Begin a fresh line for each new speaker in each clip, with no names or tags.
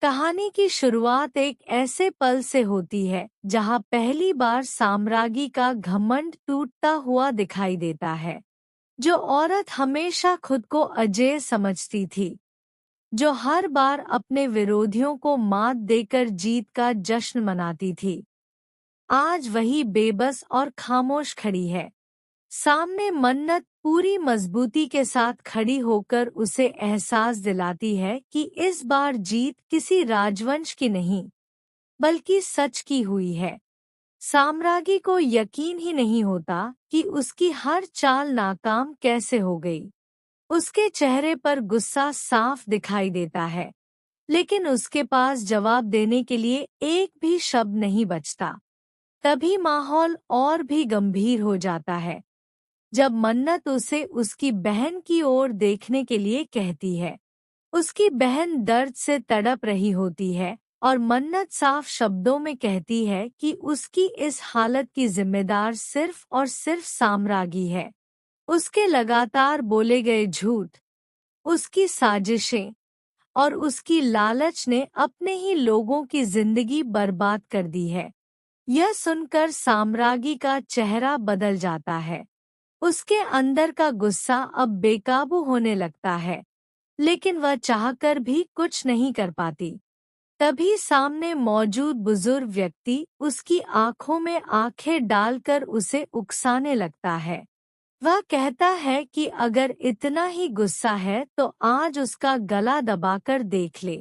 कहानी की शुरुआत एक ऐसे पल से होती है जहां पहली बार साम्राज्ञी का घमंड टूटता हुआ दिखाई देता है। जो औरत हमेशा खुद को अजेय समझती थी, जो हर बार अपने विरोधियों को मात देकर जीत का जश्न मनाती थी, आज वही बेबस और खामोश खड़ी है। सामने मन्नत पूरी मजबूती के साथ खड़ी होकर उसे एहसास दिलाती है कि इस बार जीत किसी राजवंश की नहीं, बल्कि सच की हुई है। साम्राज्ञी को यकीन ही नहीं होता कि उसकी हर चाल नाकाम कैसे हो गई। उसके चेहरे पर गुस्सा साफ दिखाई देता है, लेकिन उसके पास जवाब देने के लिए एक भी शब्द नहीं बचता। तभी माहौल और भी गंभीर हो जाता है जब मन्नत उसे उसकी बहन की ओर देखने के लिए कहती है। उसकी बहन दर्द से तड़प रही होती है और मन्नत साफ शब्दों में कहती है कि उसकी इस हालत की जिम्मेदार सिर्फ और सिर्फ साम्राज्ञी है। उसके लगातार बोले गए झूठ, उसकी साजिशें और उसकी लालच ने अपने ही लोगों की जिंदगी बर्बाद कर दी है। यह सुनकर साम्राज्ञी का चेहरा बदल जाता है। उसके अंदर का गुस्सा अब बेकाबू होने लगता है, लेकिन वह चाहकर भी कुछ नहीं कर पाती। तभी सामने मौजूद बुजुर्ग व्यक्ति उसकी आंखों में आंखें डालकर उसे उकसाने लगता है। वह कहता है कि अगर इतना ही गुस्सा है तो आज उसका गला दबाकर देख ले।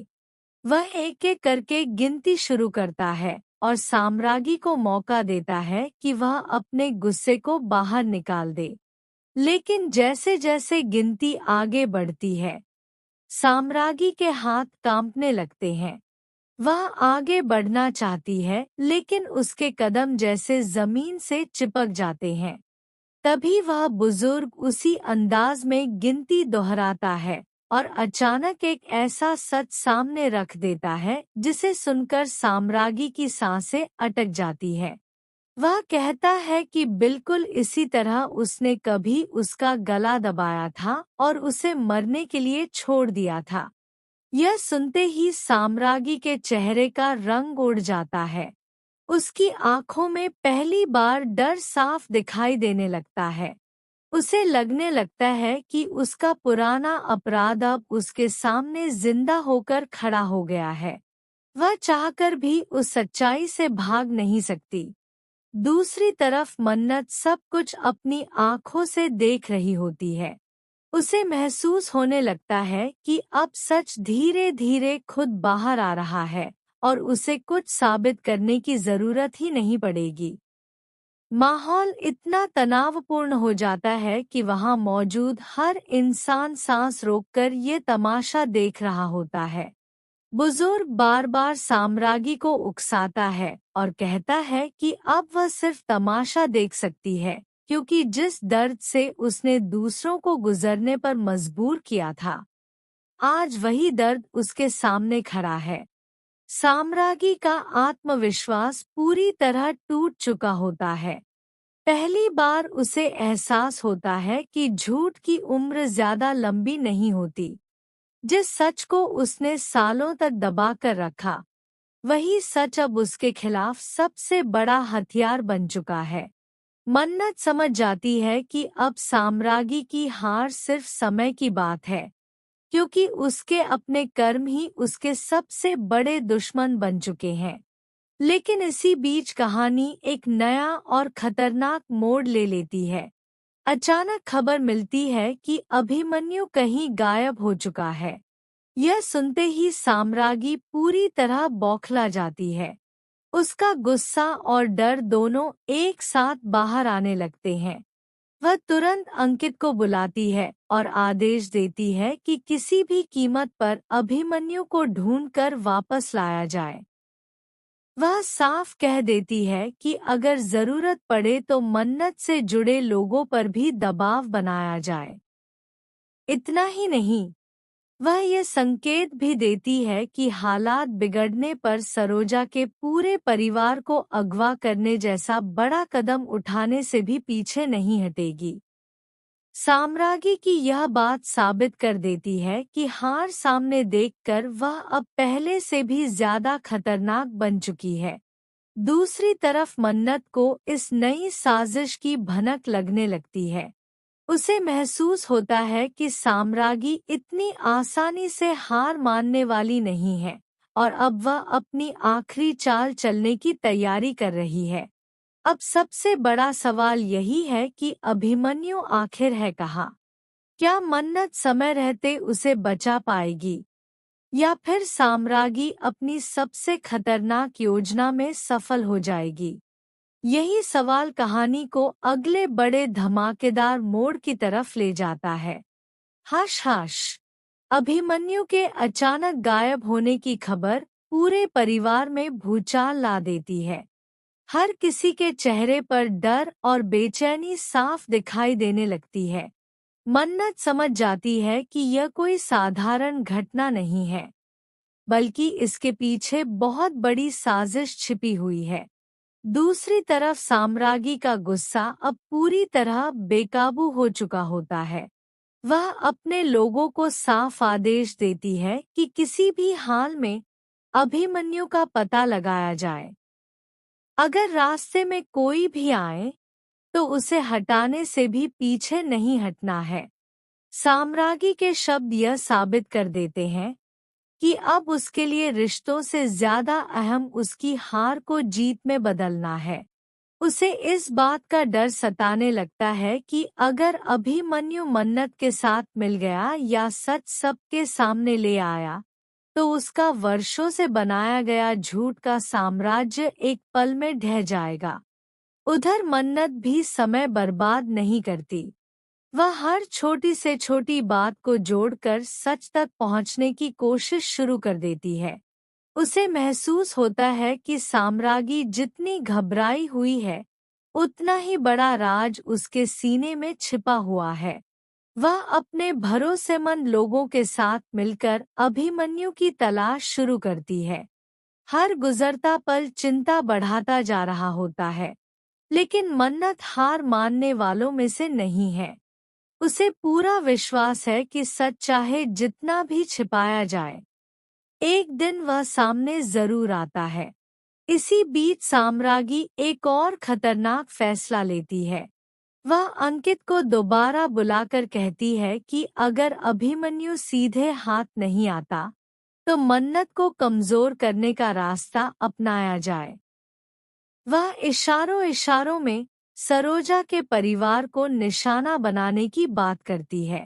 वह एक एक करके गिनती शुरू करता है और साम्राज्ञी को मौका देता है कि वह अपने गुस्से को बाहर निकाल दे। लेकिन जैसे जैसे गिनती आगे बढ़ती है, साम्राज्ञी के हाथ कांपने लगते हैं। वह आगे बढ़ना चाहती है, लेकिन उसके कदम जैसे जमीन से चिपक जाते हैं। तभी वह बुजुर्ग उसी अंदाज में गिनती दोहराता है और अचानक एक ऐसा सच सामने रख देता है जिसे सुनकर साम्राज्ञी की सांसें अटक जाती हैं। वह कहता है कि बिल्कुल इसी तरह उसने कभी उसका गला दबाया था और उसे मरने के लिए छोड़ दिया था। यह सुनते ही साम्राज्ञी के चेहरे का रंग उड़ जाता है। उसकी आंखों में पहली बार डर साफ दिखाई देने लगता है। उसे लगने लगता है कि उसका पुराना अपराध अब उसके सामने जिंदा होकर खड़ा हो गया है। वह चाहकर भी उस सच्चाई से भाग नहीं सकती। दूसरी तरफ मन्नत सब कुछ अपनी आंखों से देख रही होती है। उसे महसूस होने लगता है कि अब सच धीरे धीरे खुद बाहर आ रहा है और उसे कुछ साबित करने की जरूरत ही नहीं पड़ेगी। माहौल इतना तनावपूर्ण हो जाता है कि वहां मौजूद हर इंसान सांस रोककर ये तमाशा देख रहा होता है। बुजुर्ग बार बार साम्राज्ञी को उकसाता है और कहता है कि अब वह सिर्फ तमाशा देख सकती है, क्योंकि जिस दर्द से उसने दूसरों को गुजरने पर मजबूर किया था, आज वही दर्द उसके सामने खड़ा है। साम्राज्ञी का आत्मविश्वास पूरी तरह टूट चुका होता है। पहली बार उसे एहसास होता है कि झूठ की उम्र ज्यादा लंबी नहीं होती। जिस सच को उसने सालों तक दबा कर रखा, वही सच अब उसके खिलाफ सबसे बड़ा हथियार बन चुका है। मन्नत समझ जाती है कि अब साम्राज्ञी की हार सिर्फ समय की बात है, क्योंकि उसके अपने कर्म ही उसके सबसे बड़े दुश्मन बन चुके हैं। लेकिन इसी बीच कहानी एक नया और खतरनाक मोड़ ले लेती है। अचानक खबर मिलती है कि अभिमन्यु कहीं गायब हो चुका है। यह सुनते ही साम्राज्ञी पूरी तरह बौखला जाती है। उसका गुस्सा और डर दोनों एक साथ बाहर आने लगते हैं। वह तुरंत अंकित को बुलाती है और आदेश देती है कि किसी भी कीमत पर अभिमन्यु को ढूंढकर वापस लाया जाए। वह साफ कह देती है कि अगर जरूरत पड़े तो मन्नत से जुड़े लोगों पर भी दबाव बनाया जाए। इतना ही नहीं, वह ये संकेत भी देती है कि हालात बिगड़ने पर सरोजा के पूरे परिवार को अगवा करने जैसा बड़ा कदम उठाने से भी पीछे नहीं हटेगी। साम्राज्ञी की यह बात साबित कर देती है कि हार सामने देखकर वह अब पहले से भी ज्यादा खतरनाक बन चुकी है। दूसरी तरफ मन्नत को इस नई साजिश की भनक लगने लगती है। उसे महसूस होता है कि साम्राज्ञी इतनी आसानी से हार मानने वाली नहीं है और अब वह अपनी आखिरी चाल चलने की तैयारी कर रही है। अब सबसे बड़ा सवाल यही है कि अभिमन्यु आखिर है कहाँ? क्या मन्नत समय रहते उसे बचा पाएगी या फिर साम्राज्ञी अपनी सबसे खतरनाक योजना में सफल हो जाएगी? यही सवाल कहानी को अगले बड़े धमाकेदार मोड़ की तरफ ले जाता है। हाश हाश। अभिमन्यु के अचानक गायब होने की खबर पूरे परिवार में भूचाल ला देती है। हर किसी के चेहरे पर डर और बेचैनी साफ दिखाई देने लगती है। मन्नत समझ जाती है कि यह कोई साधारण घटना नहीं है, बल्कि इसके पीछे बहुत बड़ी साजिश छिपी हुई है। दूसरी तरफ साम्राज्ञी का गुस्सा अब पूरी तरह बेकाबू हो चुका होता है। वह अपने लोगों को साफ आदेश देती है कि किसी भी हाल में अभिमन्यु का पता लगाया जाए। अगर रास्ते में कोई भी आए तो उसे हटाने से भी पीछे नहीं हटना है। साम्राज्ञी के शब्द यह साबित कर देते हैं कि अब उसके लिए रिश्तों से ज्यादा अहम उसकी हार को जीत में बदलना है। उसे इस बात का डर सताने लगता है कि अगर अभिमन्यु मन्नत के साथ मिल गया या सच सबके सामने ले आया, तो उसका वर्षों से बनाया गया झूठ का साम्राज्य एक पल में ढह जाएगा। उधर मन्नत भी समय बर्बाद नहीं करती। वह हर छोटी से छोटी बात को जोड़कर सच तक पहुंचने की कोशिश शुरू कर देती है। उसे महसूस होता है कि साम्राज्ञी जितनी घबराई हुई है, उतना ही बड़ा राज उसके सीने में छिपा हुआ है। वह अपने भरोसेमंद लोगों के साथ मिलकर अभिमन्यु की तलाश शुरू करती है। हर गुजरता पल चिंता बढ़ाता जा रहा होता है, लेकिन मन्नत हार मानने वालों में से नहीं है। उसे पूरा विश्वास है कि सच चाहे जितना भी छिपाया जाए, एक दिन वह सामने जरूर आता है। इसी बीच साम्राज्ञी एक और खतरनाक फैसला लेती है। वह अंकित को दोबारा बुलाकर कहती है कि अगर अभिमन्यु सीधे हाथ नहीं आता, तो मन्नत को कमजोर करने का रास्ता अपनाया जाए। वह इशारों इशारों में सरोजा के परिवार को निशाना बनाने की बात करती है।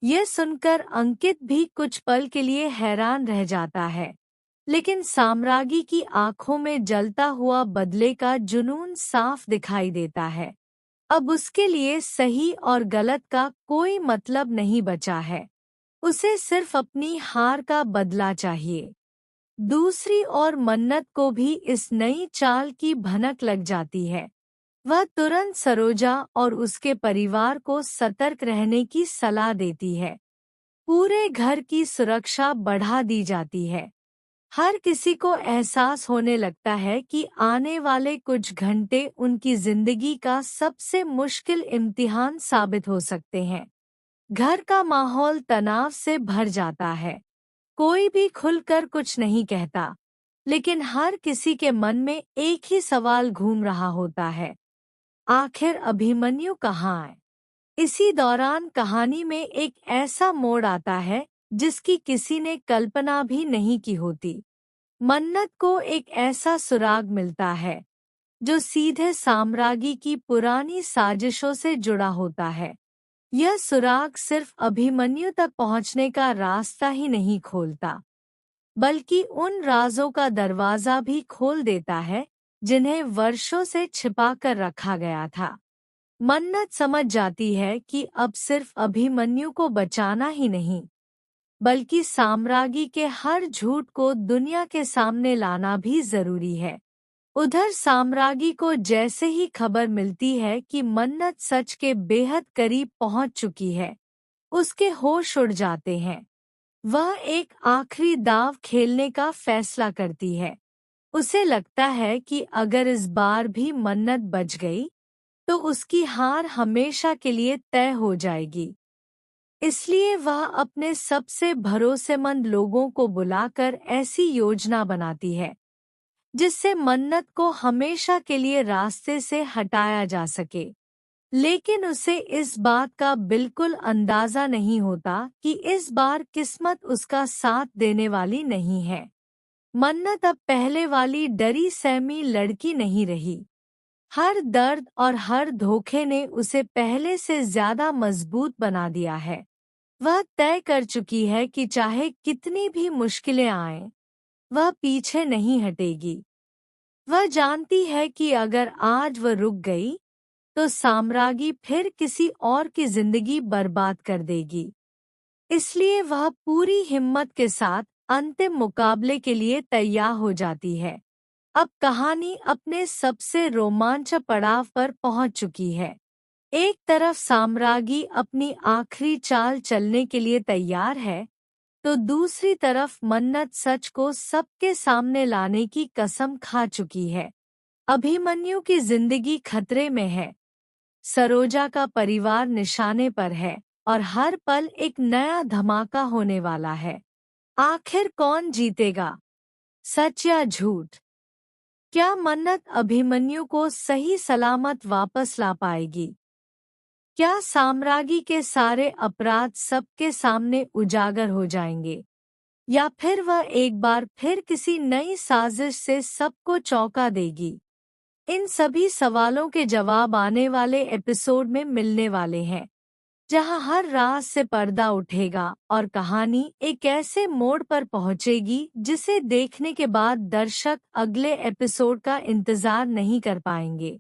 यह सुनकर अंकित भी कुछ पल के लिए हैरान रह जाता है, लेकिन साम्राज्ञी की आंखों में जलता हुआ बदले का जुनून साफ दिखाई देता है। अब उसके लिए सही और गलत का कोई मतलब नहीं बचा है। उसे सिर्फ अपनी हार का बदला चाहिए। दूसरी ओर मन्नत को भी इस नई चाल की भनक लग जाती है। वह तुरंत सरोजा और उसके परिवार को सतर्क रहने की सलाह देती है। पूरे घर की सुरक्षा बढ़ा दी जाती है। हर किसी को एहसास होने लगता है कि आने वाले कुछ घंटे उनकी जिंदगी का सबसे मुश्किल इम्तिहान साबित हो सकते हैं। घर का माहौल तनाव से भर जाता है। कोई भी खुलकर कुछ नहीं कहता, लेकिन हर किसी के मन में एक ही सवाल घूम रहा होता है, आखिर अभिमन्यु कहाँ है? इसी दौरान कहानी में एक ऐसा मोड़ आता है जिसकी किसी ने कल्पना भी नहीं की होती। मन्नत को एक ऐसा सुराग मिलता है जो सीधे साम्राज्ञी की पुरानी साजिशों से जुड़ा होता है। यह सुराग सिर्फ अभिमन्यु तक पहुंचने का रास्ता ही नहीं खोलता, बल्कि उन राजों का दरवाजा भी खोल देता है जिन्हें वर्षों से छिपा कर रखा गया था। मन्नत समझ जाती है कि अब सिर्फ अभिमन्यु को बचाना ही नहीं, बल्कि साम्राज्ञी के हर झूठ को दुनिया के सामने लाना भी जरूरी है। उधर साम्राज्ञी को जैसे ही खबर मिलती है कि मन्नत सच के बेहद करीब पहुंच चुकी है, उसके होश उड़ जाते हैं। वह एक आखिरी दांव खेलने का फैसला करती है। उसे लगता है कि अगर इस बार भी मन्नत बच गई, तो उसकी हार हमेशा के लिए तय हो जाएगी। इसलिए वह अपने सबसे भरोसेमंद लोगों को बुलाकर ऐसी योजना बनाती है जिससे मन्नत को हमेशा के लिए रास्ते से हटाया जा सके। लेकिन उसे इस बात का बिल्कुल अंदाजा नहीं होता कि इस बार किस्मत उसका साथ देने वाली नहीं है। मन्नत अब पहले वाली डरी सहमी लड़की नहीं रही। हर दर्द और हर धोखे ने उसे पहले से ज्यादा मजबूत बना दिया है। वह तय कर चुकी है कि चाहे कितनी भी मुश्किलें आएं, वह पीछे नहीं हटेगी। वह जानती है कि अगर आज वह रुक गई, तो साम्राज्ञी फिर किसी और की जिंदगी बर्बाद कर देगी। इसलिए वह पूरी हिम्मत के साथ अंतिम मुकाबले के लिए तैयार हो जाती है। अब कहानी अपने सबसे रोमांचक पड़ाव पर पहुंच चुकी है। एक तरफ साम्राज्ञी अपनी आखिरी चाल चलने के लिए तैयार है, तो दूसरी तरफ मन्नत सच को सबके सामने लाने की कसम खा चुकी है। अभिमन्यु की जिंदगी खतरे में है, सरोजा का परिवार निशाने पर है और हर पल एक नया धमाका होने वाला है। आखिर कौन जीतेगा, सच या झूठ? क्या मन्नत अभिमन्यु को सही सलामत वापस ला पाएगी? क्या साम्राज्ञी के सारे अपराध सबके सामने उजागर हो जाएंगे, या फिर वह एक बार फिर किसी नई साजिश से सबको चौंका देगी? इन सभी सवालों के जवाब आने वाले एपिसोड में मिलने वाले हैं, जहां हर राज से पर्दा उठेगा और कहानी एक ऐसे मोड़ पर पहुंचेगी जिसे देखने के बाद दर्शक अगले एपिसोड का इंतजार नहीं कर पाएंगे।